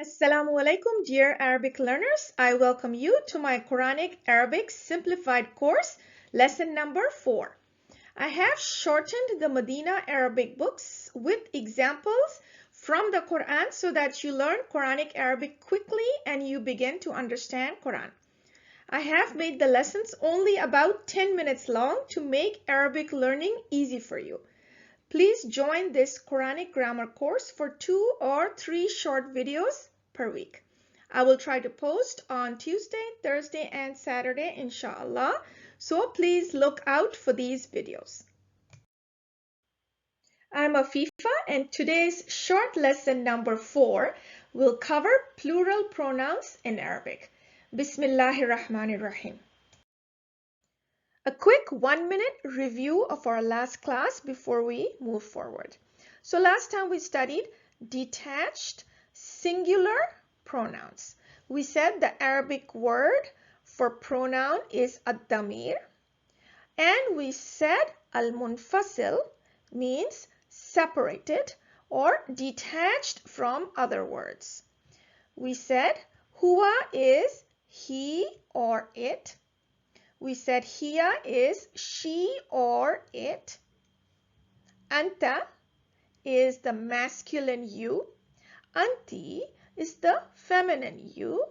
Assalamu alaikum, dear Arabic learners. I welcome you to my Quranic Arabic Simplified course, lesson number 4. I have shortened the Madinah Arabic books with examples from the Quran so that you learn Quranic Arabic quickly and you begin to understand Quran. I have made the lessons only about 10 minutes long to make Arabic learning easy for you. Please join this Quranic grammar course for 2 or 3 short videos per week. I will try to post on Tuesday, Thursday, and Saturday, inshallah. So please look out for these videos. I'm Afifa, and today's short lesson number 4 will cover plural pronouns in Arabic. Bismillahir Rahmanir Rahim. A quick 1-minute review of our last class before we move forward. So last time we studied detached singular pronouns. We said the Arabic word for pronoun is ad-damir, and we said al-munfasil means separated or detached from other words. We said huwa is he or it. We said hiya is she or it. Anta is the masculine you. Anti is the feminine you.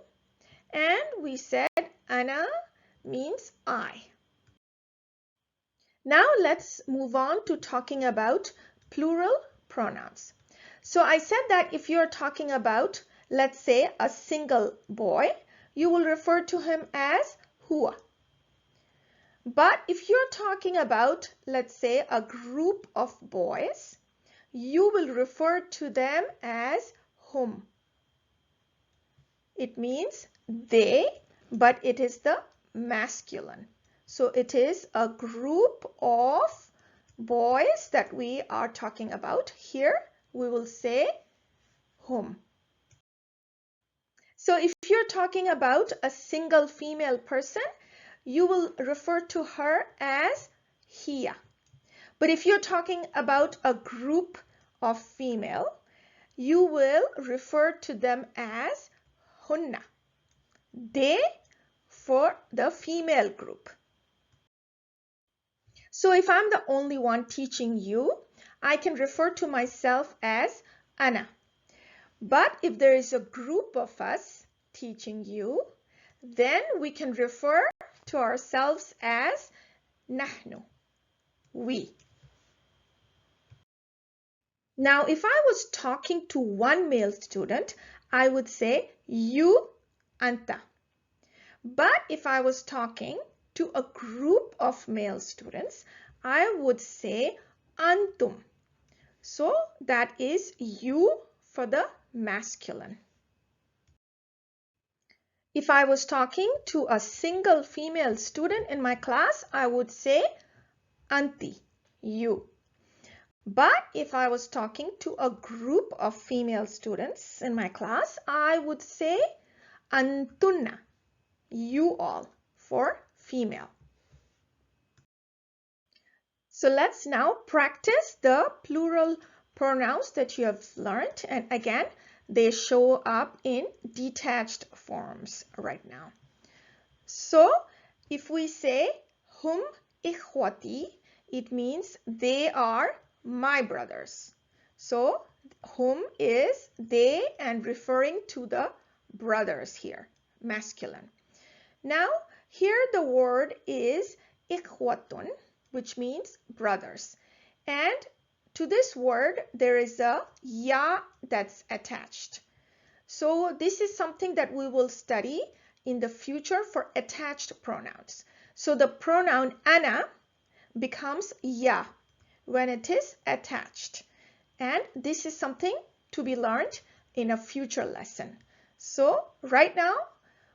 And we said ana means I. Now let's move on to talking about plural pronouns. So I said that if you're talking about, let's say, a single boy, you will refer to him as huwa. But if you're talking about, let's say, a group of boys, you will refer to them as hum. It means they, but it is the masculine. So it is a group of boys that we are talking about. Here we will say hum. So if you're talking about a single female person, you will refer to her as hiya. But if you're talking about a group of female, you will refer to them as hunna. They for the female group. So if I'm the only one teaching you, I can refer to myself as ana. But if there is a group of us teaching you, then we can refer to ourselves as nahnu, we. Now, if I was talking to one male student, I would say you, anta. But if I was talking to a group of male students, I would say antum. So that is you for the masculine. If I was talking to a single female student in my class, I would say anti, you. But if I was talking to a group of female students in my class, I would say antunna, you all, for female. So let's now practice the plural pronouns that you have learned. And again, they show up in detached forms right now. So if we say hum ikhwati, it means they are my brothers. So hum is they and referring to the brothers here, masculine. Now here the word is ikhwatun, which means brothers. And to this word there is a ya that's attached. So this is something that we will study in the future for attached pronouns. So the pronoun ana becomes ya when it is attached. And this is something to be learned in a future lesson. So right now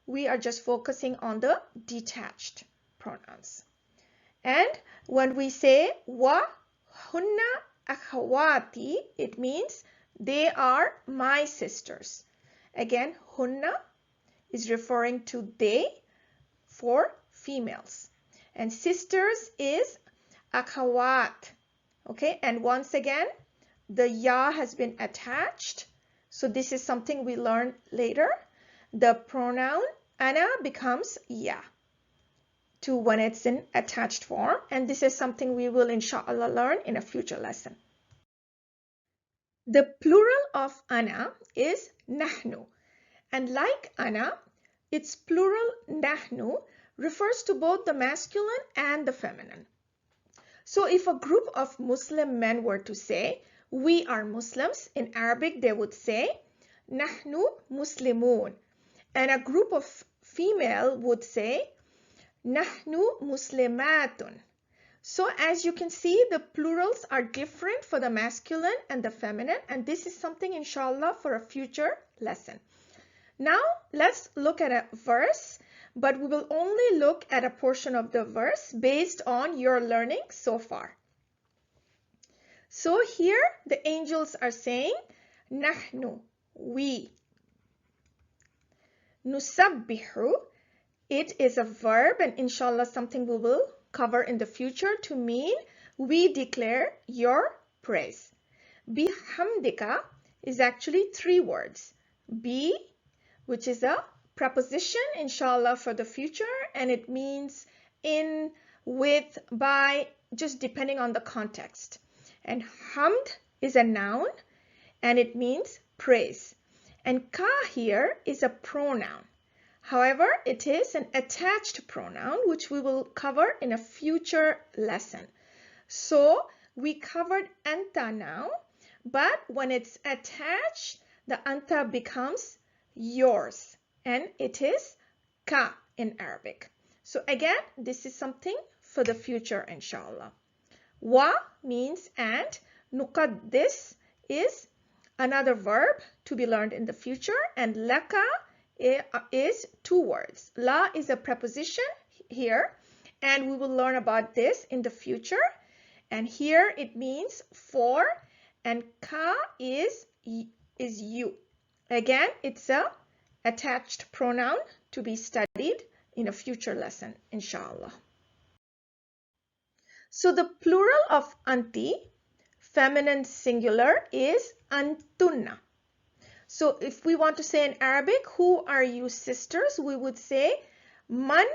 we are just focusing on the detached pronouns. And when we say wa hunna akhawati, it means they are my sisters. Again, hunna is referring to they for females. And sisters is akhawat. Okay, and once again, the ya has been attached. So this is something we learn later. The pronoun ana becomes ya to when it's in attached form, and this is something we will inshallah learn in a future lesson. The plural of ana is nahnu, and like ana, its plural nahnu refers to both the masculine and the feminine. So if a group of Muslim men were to say, we are Muslims, in Arabic they would say, nahnu muslimun. And a group of female would say, nahnu muslimatun. So as you can see, the plurals are different for the masculine and the feminine, and this is something inshallah for a future lesson. Now let's look at a verse, but we will only look at a portion of the verse based on your learning so far. So here the angels are saying, nahnu, we. Nusabbihu, it is a verb, and inshallah something we will cover in the future to mean we declare your praise. Bihamdika is actually 3 words. Bi, which is a preposition inshallah for the future, and it means in, with, by, just depending on the context. And hamd is a noun, and it means praise. And ka here is a pronoun. However, it is an attached pronoun, which we will cover in a future lesson. So we covered anta now, but when it's attached, the anta becomes yours, and it is ka in Arabic. So again, this is something for the future inshallah. Wa means and. Nuqaddis is another verb to be learned in the future, and laka is 2 words. La is a preposition here, and we will learn about this in the future. And here it means for, and ka is you. Again, it's a attached pronoun to be studied in a future lesson, inshallah. So the plural of anti, feminine singular, is antunna. So if we want to say in Arabic, who are you sisters, we would say, man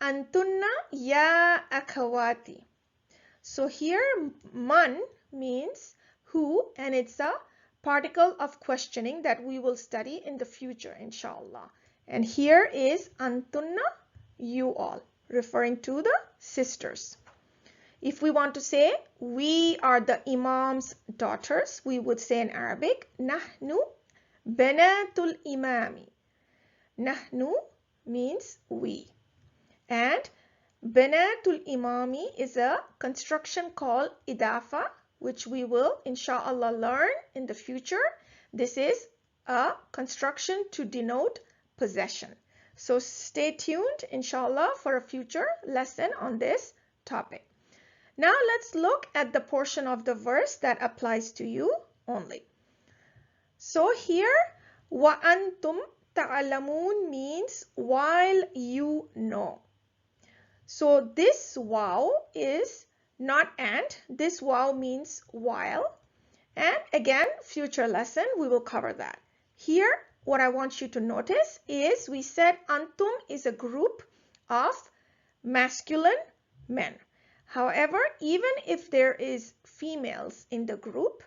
antunna ya akhawati. So here, man means who, and it's a particle of questioning that we will study in the future, inshallah. And here is antunna, you all, referring to the sisters. If we want to say, we are the Imam's daughters, we would say in Arabic, nahnu banatul imami. Nahnu means we. And banatul imami is a construction called idafa, which we will inshallah learn in the future. This is a construction to denote possession. So stay tuned inshallah for a future lesson on this topic. Now let's look at the portion of the verse that applies to you only. So here, wa antum ta'lamun means while you know. So this wow is not and, this wow means while. And again, future lesson, we will cover that. Here, what I want you to notice is we said antum is a group of masculine men. However, even if there is females in the group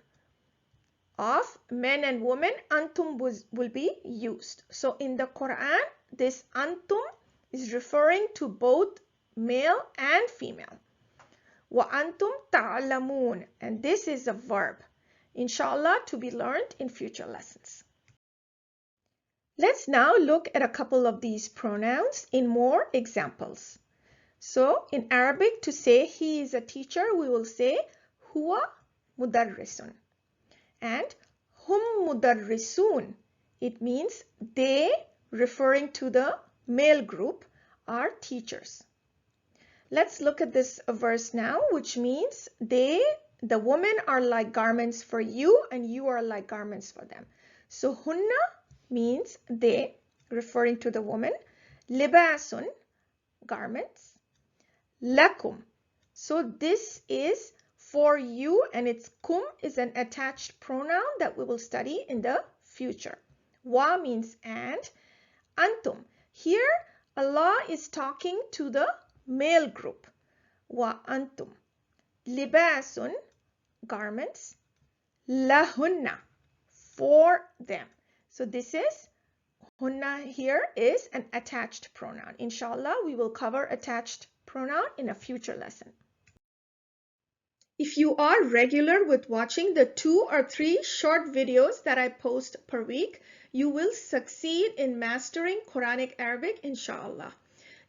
of men and women, antum will be used. So in the Quran, this antum is referring to both male and female. Wa antum ta'lamun, and this is a verb, inshallah, to be learned in future lessons. Let's now look at a couple of these pronouns in more examples. So in Arabic, to say he is a teacher, we will say huwa mudarrisun. And hum mudarrisun, it means they, referring to the male group, are teachers. Let's look at this verse now, which means they, the women, are like garments for you and you are like garments for them. So hunna means they, referring to the woman. Libasun, garments. Lakum, so this is for you, and its kum is an attached pronoun that we will study in the future. Wa means and. Antum. Here Allah is talking to the male group. Wa antum. Libasun, garments. Lahunna, for them. So this is, hunna here is an attached pronoun. Inshallah, we will cover attached pronoun in a future lesson. If you are regular with watching the 2 or 3 short videos that I post per week, you will succeed in mastering Quranic Arabic, inshallah.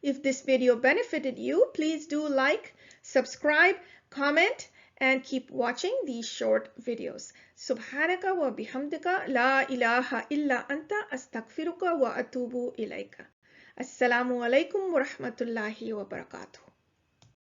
If this video benefited you, please do like, subscribe, comment, and keep watching these short videos. Subhanaka wa bihamdika la ilaha illa anta astaghfiruka wa atubu ilayka. Assalamu alaikum wa rahmatullahi wa barakatuh.